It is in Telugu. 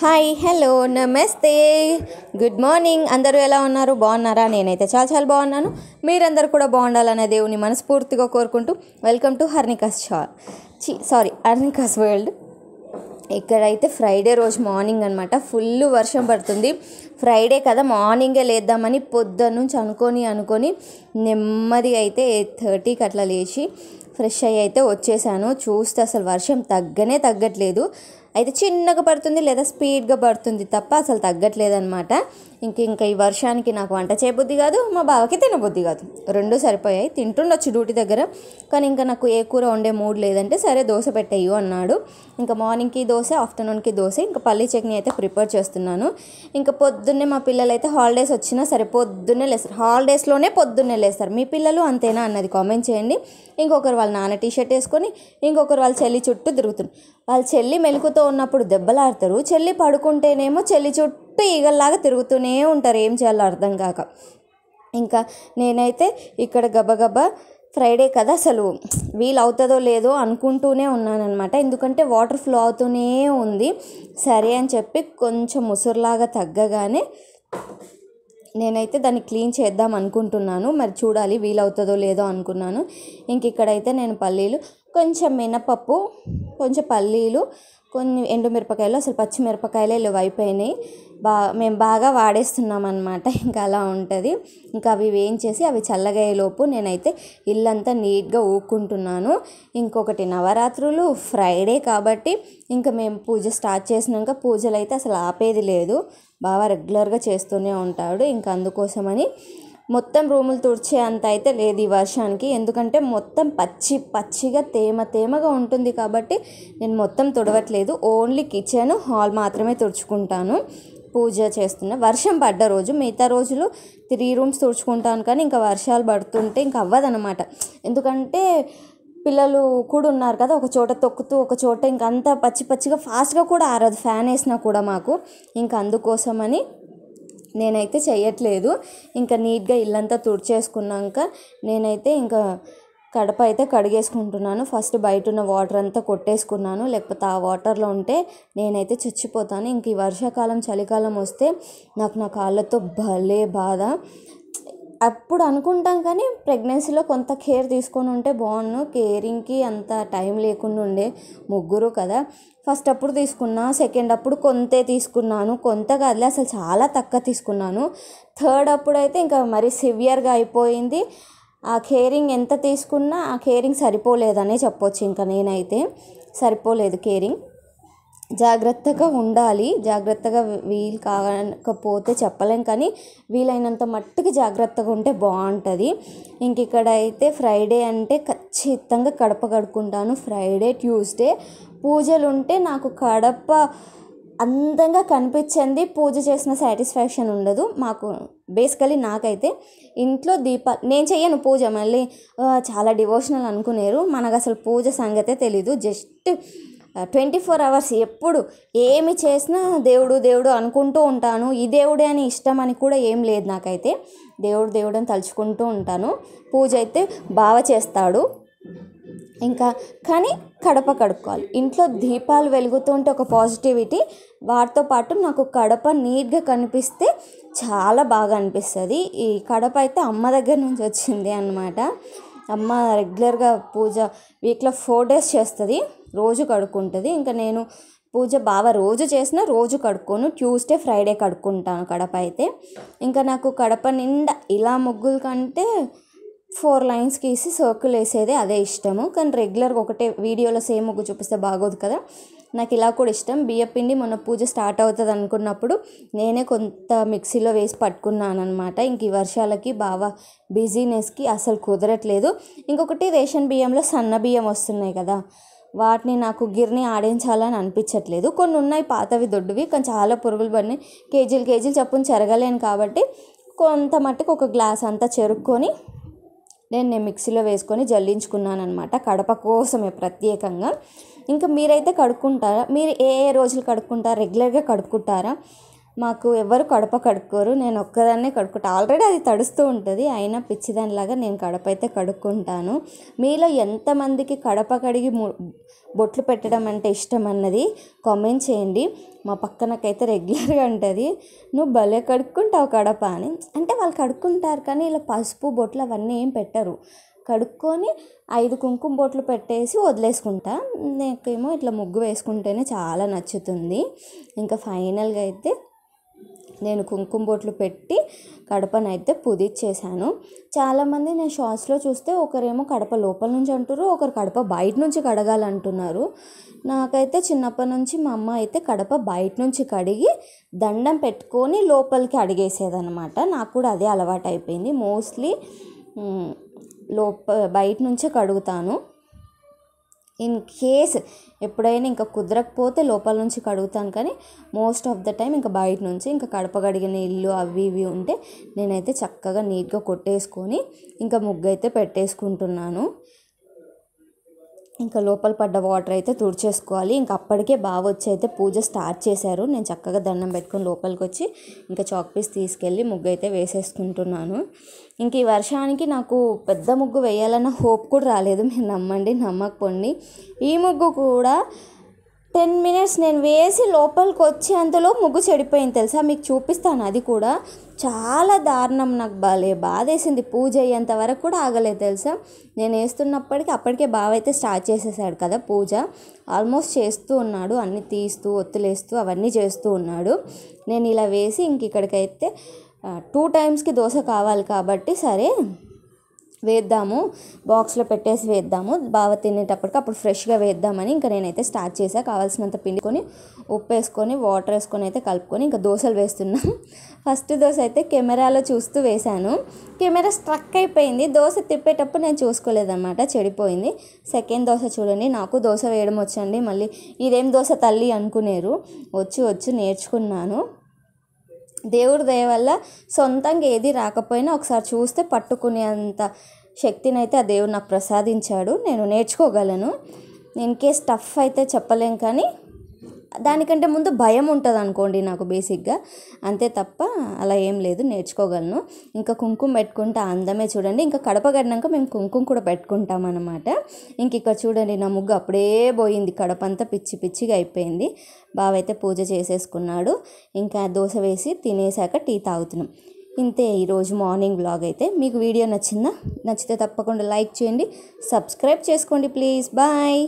హాయ్ హలో నమస్తే గుడ్ మార్నింగ్. అందరూ ఎలా ఉన్నారు? బాగున్నారా? నేనైతే చాలా చాలా బాగున్నాను. మీరందరూ కూడా బాగుండాలనే దేవుని మనస్ఫూర్తిగా కోరుకుంటూ వెల్కమ్ టు హర్నికాస్ వరల్డ్. ఇక్కడైతే ఫ్రైడే రోజు మార్నింగ్ అనమాట. ఫుల్ వర్షం పడుతుంది. ఫ్రైడే కదా, మార్నింగే లేద్దామని పొద్దున్న నుంచి అనుకొని నెమ్మదిగా అయితే 8:30కి అట్లా లేచి ఫ్రెష్ అయ్యి అయితే వచ్చేసాను. చూస్తే అసలు వర్షం తగ్గట్లేదు. అయితే చిన్నగా పడుతుంది లేదా స్పీడ్గా పడుతుంది తప్ప అసలు తగ్గట్లేదన్నమాట. ఇంకా ఈ వర్షానికి నాకు వంట చేయబుద్ధి కాదు, మా బావకి తినబుద్ధి కాదు. రెండు సరిపోయాయి. తింటుండొచ్చు డ్యూటీ దగ్గర, కానీ ఇంకా నాకు ఏ కూర వండే మూడ్ లేదంటే సరే దోశ పెట్టేయు అన్నాడు. ఇంకా మార్నింగ్కి దోశ, ఆఫ్టర్నూన్కి దోశ, ఇంకా పల్లీ చట్నీ అయితే ప్రిపేర్ చేస్తున్నాను. ఇంకా పొద్దున్నే మా పిల్లలు అయితే హాలిడేస్ వచ్చినా సరే పొద్దున్నే లేస్తారు. హాలిడేస్లోనే పొద్దున్నే లేస్తారు. మీ పిల్లలు అంతేనా అన్నది కామెంట్ చేయండి. ఇంకొకరు వాళ్ళ నాన్న టీషర్ట్ వేసుకొని, ఇంకొకరు వాళ్ళ చెల్లి చుట్టూ తిరుగుతున్నారు. వాళ్ళ చెల్లి మెలుకుతో ఉన్నప్పుడు దెబ్బలాడతారు, చెల్లి పడుకుంటేనేమో చెల్లి చుట్టూ ఈగల్లాగా తిరుగుతూనే ఉంటారు. ఏం చేయాలో అర్థం కాక ఇంకా నేనైతే ఇక్కడ గబగబా ఫ్రైడే కదా, అసలు వీలు అవుతుందో లేదో అనుకుంటూనే ఉన్నానన్నమాట. ఎందుకంటే వాటర్ ఫ్లో అవుతూనే ఉంది. సరే అని చెప్పి కొంచెం ముసురులాగా తగ్గగానే నేనైతే దాన్ని క్లీన్ చేద్దాం అనుకుంటున్నాను. మరి చూడాలి వీలవుతుందో లేదో అనుకున్నాను. ఇంక ఇక్కడైతే నేను పల్లీలు, కొంచెం మినపప్పు, కొంచెం పల్లీలు, కొన్ని ఎండుమిరపకాయలు, అసలు పచ్చిమిరపకాయలే లేవు, అయిపోయినాయి. మేము బాగా వాడేస్తున్నాం అనమాట. ఇంకా అలా ఉంటుంది. ఇంకా అవి వేయించేసి అవి చల్లగయ్యేలోపు నేనైతే ఇల్లంతా నీట్గా ఊక్కుంటున్నాను. ఇంకొకటి నవరాత్రులు ఫ్రైడే కాబట్టి ఇంకా మేము పూజ స్టార్ట్ చేసినాక పూజలు అయితే అసలు ఆపేది లేదు. బాగా రెగ్యులర్గా చేస్తూనే ఉంటాడు. ఇంకా అందుకోసమని మొత్తం రూములు తుడిచే అంత అయితే లేదు ఈ వర్షానికి. ఎందుకంటే మొత్తం పచ్చిగా తేమగా ఉంటుంది కాబట్టి నేను మొత్తం తుడవట్లేదు. ఓన్లీ కిచెన్, హాల్ మాత్రమే తుడుచుకుంటాను పూజ చేస్తున్నా. వర్షం పడ్డ రోజు, మిగతా రోజులు 3 రూమ్స్ తుడుచుకుంటాను. కానీ ఇంకా వర్షాలు పడుతుంటే ఇంకా అవ్వదన్నమాట. ఎందుకంటే పిల్లలు కూడా ఉన్నారు కదా, ఒక చోట తొక్కుతూ ఒక చోట ఇంకా అంతా పచ్చిగా ఫాస్ట్గా కూడా ఆరదు ఫ్యాన్ వేసినా కూడా మాకు. ఇంకా అందుకోసమని నేనైతే చేయట్లేదు. ఇంకా నీట్గా ఇల్లంతా తుడిచేసుకున్నాక నేనైతే ఇంకా కడప అయితే కడిగేసుకుంటున్నాను. ఫస్ట్ బయట ఉన్న వాటర్ అంతా కొట్టేసుకున్నాను, లేకపోతే ఆ వాటర్లో ఉంటే నేనైతే చచ్చిపోతాను. ఇంక ఈ వర్షాకాలం చలికాలం వస్తే నాకు నా కాళ్ళతో భలే బాధ. అప్పుడు అనుకుంటాం కానీ ప్రెగ్నెన్సీలో కొంత కేర్ తీసుకొని ఉంటే బాగుండు. కేరింగ్కి అంత టైం లేకుండా ఉండే, ముగ్గురు కదా. ఫస్ట్ అప్పుడు తీసుకున్నా, సెకండ్ అప్పుడు కొంతే తీసుకున్నాను, కొంత కాదులే అసలు చాలా తక్కువ తీసుకున్నాను. థర్డ్ అప్పుడు అయితే ఇంకా మరీ సివియర్గా అయిపోయింది. ఆ కేరింగ్ ఎంత తీసుకున్నా ఆ కేరింగ్ సరిపోలేదనే చెప్పొచ్చు. ఇంకా నేనైతే సరిపోలేదు కేరింగ్. జాగ్రత్తగా ఉండాలి, జాగ్రత్తగా వీలు కాకపోతే చెప్పలేం, కానీ వీలైనంత మట్టుకు జాగ్రత్తగా ఉంటే బాగుంటుంది. ఇంక ఇక్కడ అయితే ఫ్రైడే అంటే ఖచ్చితంగా కడప కడుక్కుంటాను. ఫ్రైడే, ట్యూస్డే పూజలు ఉంటే నాకు కడప అందంగా కనిపించింది పూజ చేసిన సాటిస్ఫాక్షన్ ఉండదు మాకు. బేసికలీ నాకైతే ఇంట్లో నేను చెయ్యను పూజ, మళ్ళీ చాలా డివోషనల్ అనుకునేరు. మనకు అసలు పూజ సంగతే తెలీదు. జస్ట్ 24 hours ఎప్పుడు ఏమి చేసినా దేవుడు అనుకుంటూ ఉంటాను. ఈ దేవుడే అని ఇష్టం అని కూడా ఏం లేదు నాకైతే. దేవుడు అని తలుచుకుంటూ ఉంటాను. పూజ అయితే బాగా చేస్తాడు. ఇంకా కానీ కడప కడుక్కోవాలి. ఇంట్లో దీపాలు వెలుగుతుంటే ఒక పాజిటివిటీ, వాటితో పాటు నాకు కడప నీట్గా కనిపిస్తే చాలా బాగా అనిపిస్తుంది. ఈ కడప అయితే అమ్మ దగ్గర నుంచి వచ్చింది అన్నమాట. అమ్మ రెగ్యులర్గా పూజ వీక్లో 4 days చేస్తుంది, రోజు కడుక్కుంటుంది. ఇంకా నేను పూజ బాగా రోజు చేసినా రోజు కడుక్కోను, ట్యూస్డే ఫ్రైడే కడుక్కుంటాను కడప అయితే. ఇంకా నాకు కడప నిండా ఇలా ముగ్గుల కంటే 4 lines గీసి సర్కిల్ వేసేది అదే ఇష్టము. కానీ రెగ్యులర్గా ఒకటే వీడియోలో సేమ్ ముగ్గు చూపిస్తే బాగోదు కదా, నాకు ఇలా కూడా ఇష్టం. బియ్యపిండి మొన్న పూజ స్టార్ట్ అవుతుంది అనుకున్నప్పుడు నేనే కొంత మిక్సీలో వేసి పట్టుకున్నాను అనమాట. ఇంక ఈ వర్షాలకి బాగా బిజీనెస్కి అసలు కుదరట్లేదు. ఇంకొకటి రేషన్ బియ్యంలో సన్న బియ్యం వస్తున్నాయి కదా, వాటిని నాకు గిర్ని ఆడించాలని అనిపించట్లేదు. కొన్ని ఉన్నాయి పాతవి దొడ్డువి, కానీ చాలా పురుగులు పడినాయి. కేజీలు చప్పున చెరగలేను కాబట్టి కొంత మట్టుకు ఒక గ్లాస్ అంతా చెరుక్కొని నేను మిక్సీలో వేసుకొని జల్లించుకున్నాను అనమాట, కడప కోసమే ప్రత్యేకంగా. ఇంకా మీరైతే కడుక్కుంటారా? మీరు ఏ రోజులు కడుక్కుంటారా? రెగ్యులర్గా కడుక్కుంటారా? మాకు ఎవరు కడప కడుక్కోరు, నేను ఒక్కదాన్నే కడుక్కుంటా. ఆల్రెడీ అది తడుస్తూ ఉంటుంది, అయినా పిచ్చిదానిలాగా నేను కడప అయితే కడుక్కుంటాను. మీలో ఎంతమందికి కడప కడిగి బొట్లు పెట్టడం అంటే ఇష్టం అన్నది కామెంట్ చేయండి. మా పక్కనకైతే రెగ్యులర్గా ఉంటుంది, నువ్వు భలే కడుక్కుంటావు కడప అని. అంటే వాళ్ళు కడుక్కుంటారు కానీ ఇలా పసుపు బొట్లు అవన్నీ ఏం పెట్టరు. కడుక్కొని 5 కుంకుమ బొట్లు పెట్టేసి వదిలేసుకుంటా. నాకేమో ఇట్లా ముగ్గు వేసుకుంటేనే చాలా నచ్చుతుంది. ఇంకా ఫైనల్గా అయితే నేను కుంకుమ బొట్లు పెట్టి కడపనైతే పుదిచ్చేసాను. చాలామంది నేను షార్ట్స్లో చూస్తే ఒకరేమో కడప లోపల నుంచి అంటారు, ఒకరు కడప బయట నుంచి కడగాలంటున్నారు. నాకైతే చిన్నప్పటి నుంచి మా అమ్మ అయితే కడప బయట నుంచి కడిగి దండం పెట్టుకొని లోపలికి అడిగేసేదనమాట. నాకు కూడా అదే అలవాటు అయిపోయింది. మోస్ట్లీ బయట నుంచే కడుగుతాను. ఇన్ కేస్ ఎప్పుడైనా ఇంకా కుదరకపోతే లోపల నుంచి కడుగుతాను, కానీ మోస్ట్ ఆఫ్ ద టైం ఇంకా బయట నుంచి. ఇంకా కడప కడిగిన ఇల్లు అవి ఇవి ఉంటే నేనైతే చక్కగా నీట్గా కొట్టేసుకొని ఇంకా ముగ్గు అయితే పెట్టేసుకుంటున్నాను. ఇంకా లోపల పడ్డ వాటర్ అయితే తుడిచేసుకోవాలి. ఇంకా అప్పటికే బాగా వచ్చి అయితే పూజ స్టార్ట్ చేశారు. నేను చక్కగా దండం పెట్టుకొని లోపలికి వచ్చి ఇంకా చాక్ పీస్ తీసుకెళ్ళి ముగ్గు అయితే వేసేసుకుంటున్నాను. ఇంక ఈ వర్షానికి నాకు పెద్ద ముగ్గు వేయాలన్న హోప్ కూడా రాలేదు. మీరు నమ్మండి నమ్మకపోండి. ఈ ముగ్గు కూడా 10 minutes నేను వేసి లోపలికి వచ్చి అంతలో ముగ్గు చెడిపోయింది తెలుసా. మీకు చూపిస్తాను అది కూడా. చాలా దారుణం, నాకు భలే బాధేసింది. పూజ అయ్యేంత వరకు కూడా ఆగలేదు తెలుసా. నేను వేస్తున్నప్పటికీ అప్పటికే బావ అయితే స్టార్ట్ చేసేసాడు కదా పూజ. ఆల్మోస్ట్ చేస్తూ ఉన్నాడు, అన్నీ తీస్తూ ఒత్తులేస్తూ అవన్నీ చేస్తూ ఉన్నాడు. నేను ఇలా వేసి ఇంక ఇక్కడికైతే 2 times దోశ కావాలి కాబట్టి సరే వేద్దాము, బాక్స్లో పెట్టేసి వేద్దాము, బావ తినేటప్పటికి అప్పుడు ఫ్రెష్గా వేద్దామని ఇంకా నేనైతే స్టార్ట్ చేసా. కావాల్సినంత పిండుకొని ఉప్పు వేసుకొని వాటర్ వేసుకొని అయితే కలుపుకొని ఇంకా దోశలు వేస్తున్నాం. ఫస్ట్ దోశ అయితే కెమెరాలో చూస్తూ వేశాను, కెమెరా స్ట్రక్ అయిపోయింది. దోశ తిప్పేటప్పుడు నేను చూసుకోలేదన్నమాట, చెడిపోయింది. సెకండ్ దోశ చూడండి, నాకు దోశ వేయడం వచ్చండి. మళ్ళీ ఇదేం దోశ తల్లి అనుకునేరు. వచ్చు నేర్చుకున్నాను. దేవుడి దయ వల్ల సొంతంగా ఏది రాకపోయినా ఒకసారి చూస్తే పట్టుకునేంత శక్తిని అయితే ఆ దేవుడు నాకు ప్రసాదించాడు. నేను నేర్చుకోగలను. ఇన్ కేస్ టఫ్ అయితే చెప్పలేం, కానీ దానికంటే ముందు భయం ఉంటుంది అనుకోండి నాకు బేసిక్గా, అంతే తప్ప అలా ఏం లేదు, నేర్చుకోగలను. ఇంకా కుంకుమ పెట్టుకుంటే అందమే చూడండి. ఇంకా కడప కడినాక మేము కుంకుమ కూడా పెట్టుకుంటాం అన్నమాట. ఇంక ఇక్కడ చూడండి నా ముగ్గు అప్పుడే పోయింది, కడప అంతా పిచ్చిగా అయిపోయింది. బావైతే పూజ చేసేసుకున్నాడు. ఇంకా దోశ వేసి తినేసాక టీ తాగుతున్నాం. ఇంతే ఈరోజు మార్నింగ్ వ్లాగ్ అయితే. మీకు వీడియో నచ్చిందా? నచ్చితే తప్పకుండా లైక్ చేయండి, సబ్స్క్రైబ్ చేసుకోండి ప్లీజ్. బాయ్.